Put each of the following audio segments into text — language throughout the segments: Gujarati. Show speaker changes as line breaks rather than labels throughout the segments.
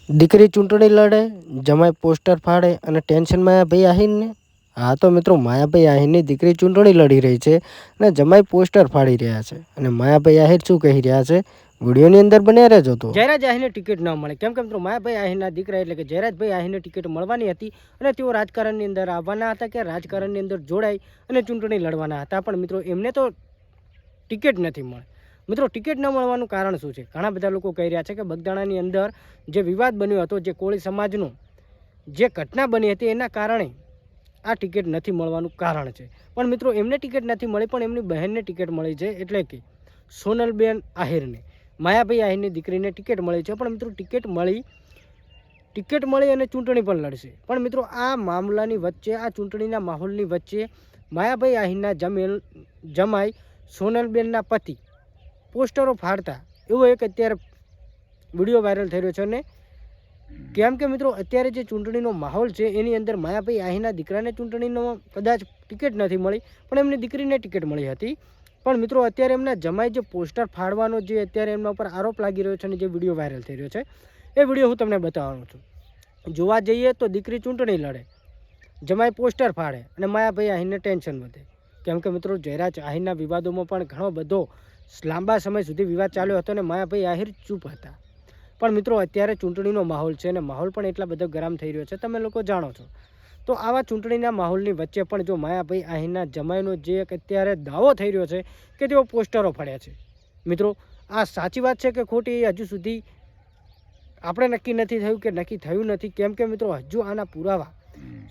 દીકરી ચૂંટણી લડે, જમાઈ પોસ્ટર ફાડે અને ટેન્શનમાં માયાભાઈ આહીરને. હા તો મિત્રો, માયાભાઈ આહીરની દીકરી ચૂંટણી લડી રહી છે અને જમાઈ પોસ્ટર ફાડી રહ્યા છે. અને માયાભાઈ આહીર શું કહી રહ્યા છે, વિડીયોની અંદર બન્યા રહેજો. તો જયરાજ આહીરને ટિકિટ ન મળે, કેમ કે મિત્રો માયાભાઈ આહીરના દીકરા એટલે કે જયરાજભાઈ આહીરને ટિકિટ મળવાની હતી અને તેઓ રાજકારણની અંદર આવવાના હતા કે રાજકારણની અંદર જોડાઈ અને ચૂંટણી લડવાના હતા. પણ મિત્રો એમને તો ટિકિટ નથી મળે. મિત્રો ટિકિટ ન મળવાનું કારણ શું છે? ઘણા બધા લોકો કહી રહ્યા છે કે બગદાણાની અંદર જે વિવાદ બન્યો હતો, જે કોળી સમાજનો જે ઘટના બની હતી, એના કારણે આ ટિકિટ નથી મળવાનું કારણ છે. પણ મિત્રો એમને ટિકિટ નથી મળી, પણ એમની બહેનને ટિકિટ મળી છે, એટલે કે સોનલબેન આહિરને, માયાભાઈ આહિરની દીકરીને ટિકિટ મળી છે. પણ મિત્રો ટિકિટ મળી અને ચૂંટણી પણ લડશે. પણ મિત્રો આ મામલાની વચ્ચે, આ ચૂંટણીના માહોલની વચ્ચે માયાભાઈ આહિરના જમાઈ સોનલબેનના પતિ પોસ્ટરો ફાડતા એવો એક અત્યારે વિડીયો વાયરલ થઈ રહ્યો છે. અને કેમ કે મિત્રો અત્યારે જે ચૂંટણીનો માહોલ છે એની અંદર માયાભાઈ આહીરના દીકરાને ચૂંટણીનો કદાચ ટિકિટ નથી મળી, પણ એમની દીકરીને ટિકિટ મળી હતી. પણ મિત્રો અત્યારે એમના જમાઈ જે પોસ્ટર ફાડવાનો જે અત્યારે એમના ઉપર આરોપ લાગી રહ્યો છે અને જે વિડીયો વાયરલ થઈ રહ્યો છે, એ વિડીયો હું તમને બતાવવાનો છું. જોવા જઈએ તો દીકરી ચૂંટણી લડે, જમાઈ પોસ્ટર ફાડે અને માયાભાઈ આહીરને ટેન્શન વધે. કેમ કે મિત્રો જયરાજ આહીરના વિવાદોમાં પણ ઘણો બધો લાંબા સમય સુધી વિવાદ ચાલ્યો હતો અને માયાભાઈ આહીર ચૂપ હતા. પણ મિત્રો અત્યારે ચૂંટણીનો માહોલ છે અને માહોલ પણ એટલા બધો ગરમ થઈ રહ્યો છે, તમે લોકો જાણો છો. તો આવા ચૂંટણીના માહોલની વચ્ચે પણ જો માયાભાઈ આહીરના જમાઈનો જે એક અત્યારે દાવો થઈ રહ્યો છે કે તેઓ પોસ્ટરો ફાડ્યા છે, મિત્રો આ સાચી વાત છે કે ખોટી એ હજુ સુધી આપણે નક્કી નથી થયું કે નક્કી થયું નથી. કેમ કે મિત્રો હજુ આના પુરાવા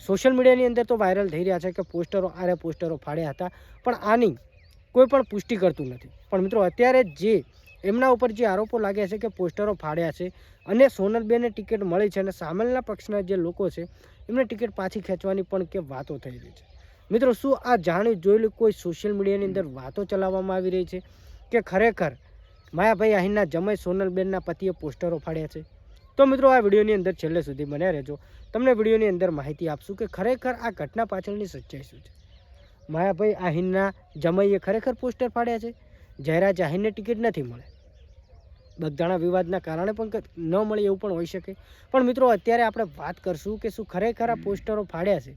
સોશિયલ મીડિયાની અંદર તો વાયરલ થઈ રહ્યા છે કે પોસ્ટરો ફાડ્યા હતા, પણ આની કોઈ પણ પુષ્ટિ કરતું નથી. પણ મિત્રો અત્યારે જે એમના ઉપર જે આરોપો લાગ્યા છે કે પોસ્ટરો ફાડ્યા છે અને સોનલબેનને ટિકિટ મળી છે અને સામેલના પક્ષના જે લોકો છે એમને ટિકિટ પાછી ખેંચવાની પણ કે વાતો થઈ રહી છે. મિત્રો શું આ જાણી જોયેલી કોઈ સોશિયલ મીડિયાની અંદર વાતો ચલાવવામાં આવી રહી છે કે ખરેખર માયાભાઈ આહીરના જમાઈ સોનલબેનના પતિએ પોસ્ટરો ફાડ્યા છે? તો મિત્રો આ વિડીયોની અંદર છેલ્લે સુધી બન્યા રહેજો, તમને વિડીયોની અંદર માહિતી આપશું કે ખરેખર આ ઘટના પાછળની સચ્ચાઈ શું છે. માયાભાઈ આહીરના જમાઈએ ખરેખર પોસ્ટર ફાડ્યા છે, જયરાજ આહીરને ટિકિટ નથી મળે, બગદાણા વિવાદના કારણે પણ ન મળે એવું પણ હોઈ શકે. પણ મિત્રો અત્યારે આપણે વાત કરશું કે શું ખરેખર આ પોસ્ટરો ફાડ્યા છે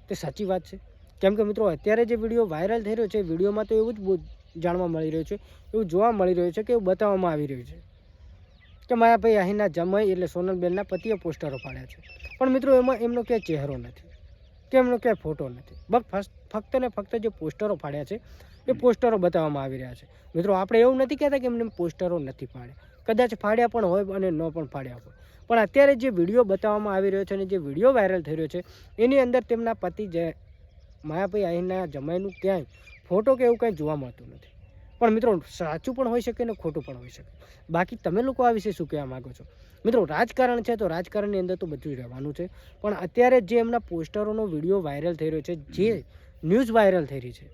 તે સાચી વાત છે? કેમ કે મિત્રો અત્યારે જે વિડીયો વાયરલ થઈ રહ્યો છે, વિડીયોમાં તો એવું જ જાણવા મળી રહ્યું છે, એવું જોવા મળી રહ્યું છે કે એવું બતાવવામાં આવી રહ્યું છે કે માયાભાઈ આહીરના જમાઈ એટલે સોનલબેનના પતિએ પોસ્ટરો ફાડ્યા છે. પણ મિત્રો એમાં એમનો ક્યાંય ચહેરો નથી કે એમનો ક્યાંય ફોટો નથી, ફક્ત ને ફક્ત જે પોસ્ટરો ફાડ્યા છે એ પોસ્ટરો બતાવવામાં આવી રહ્યા છે. મિત્રો આપણે એવું નથી કહેતા કે એમને પોસ્ટરો નથી ફાડ્યા, કદાચ ફાડ્યા પણ હોય અને ન પણ ફાડ્યા હોય. પણ અત્યારે જે વિડીયો બતાવવામાં આવી રહ્યો છે અને જે વિડીયો વાયરલ થઈ રહ્યો છે એની અંદર તેમના પતિ માયાભાઈ આહીરના જમાઈનું ક્યાંય ફોટો કે એવું કંઈ જોવા મળતું નથી. પણ મિત્રો સાચું પણ હોઈ શકે ને ખોટું પણ હોઈ શકે. બાકી તમે લોકો આ વિશે શું કહેવા માગો છો? મિત્રો રાજકારણ છે તો રાજકારણની અંદર તો બધું જ રહેવાનું છે. પણ અત્યારે જે એમના પોસ્ટરોનો વિડીયો વાયરલ થઈ રહ્યો છે, જે ન્યૂઝ વાયરલ થઈ રહી છે,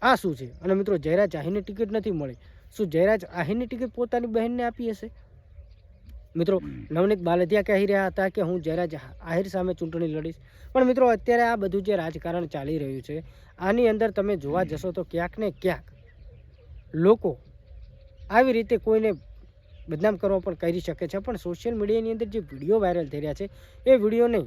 આ શું છે? અને મિત્રો જયરાજ આહીરની ટિકિટ નથી મળી, શું જયરાજ આહીરની ટિકિટ પોતાની બહેનને આપી હશે? મિત્રો નવનીત બાલદિયા કહી રહ્યા હતા કે હું જયરાજ આહીર સામે ચૂંટણી લડીશ. પણ મિત્રો અત્યારે આ બધું જે રાજકારણ ચાલી રહ્યું છે આની અંદર તમે જોવા જશો તો ક્યાંક ને ક્યાંક લોકો આવી રીતે કોઈને બદનામ કરવા પણ કરી શકે છે. પણ સોશિયલ મીડિયાની અંદર જે વિડીયો વાયરલ થઈ રહ્યા છે એ વિડીયોને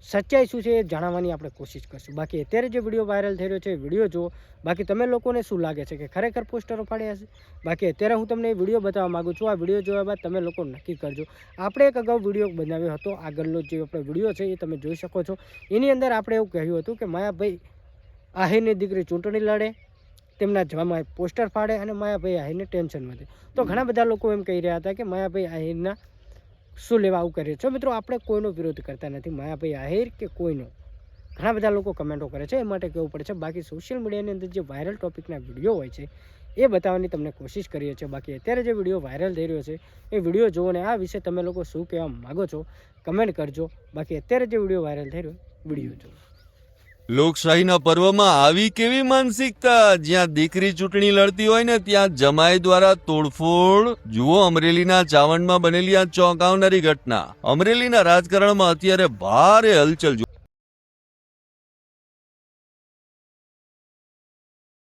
સચ્ચાઈ શું છે એ જાણવાની આપણે કોશિશ કરશું. બાકી અત્યારે જે વિડીયો વાયરલ થઈ રહ્યો છે એ વિડીયો જુઓ. બાકી તમે લોકોને શું લાગે છે કે ખરેખર પોસ્ટરો ફાડ્યા છે? બાકી અત્યારે હું તમને એ વિડીયો બતાવવા માગું છું. આ વિડીયો જોયા બાદ તમે લોકો નક્કી કરજો. આપણે એક અગાઉ વિડીયો બનાવ્યો હતો, આગળનો જે આપણો વિડીયો છે એ તમે જોઈ શકો છો. એની અંદર આપણે એવું કહ્યું હતું કે માયાભાઈ આહીરની દીકરી ચૂંટણી લડે, તેમના જમાઈ પોસ્ટર ફાડે અને માયાભાઈ આહીરને ટેન્શન વધે. તો ઘણા બધા લોકો એમ કહી રહ્યા હતા કે માયાભાઈ આહીરના શું લેવા આવું કરે છે? મિત્રો આપણે કોઈનો વિરોધ કરતા નથી, માયાભાઈ આહીર કે કોઈનો. ઘણા બધા લોકો કમેન્ટો કરે છે, એ માટે કહેવું પડે છે. બાકી સોશિયલ મીડિયાની અંદર જે વાયરલ ટોપિકના વિડીયો હોય છે એ બતાવવાની તમને કોશિશ કરીએ છીએ. બાકી અત્યારે જે વિડીયો વાયરલ થઈ રહ્યો છે એ વિડીયો જુઓ અને આ વિશે તમે લોકો શું કહેવા માગો છો કમેન્ટ કરજો. બાકી અત્યારે જે વિડીયો વાયરલ થઈ રહ્યો વિડીયો જુઓ.
લોકશાહીના પર્વમાં આવી કેવી માનસિકતા, જ્યાં દીકરી ચૂંટણી લડતી હોય ને ત્યાં જમાઈ દ્વારા તોડફોડ. જુઓ અમરેલીના ચાવંડમાં બનેલી આ ચોંકાવનારી ઘટના. અમરેલીના રાજકારણમાં અત્યારે ભારે હલચલ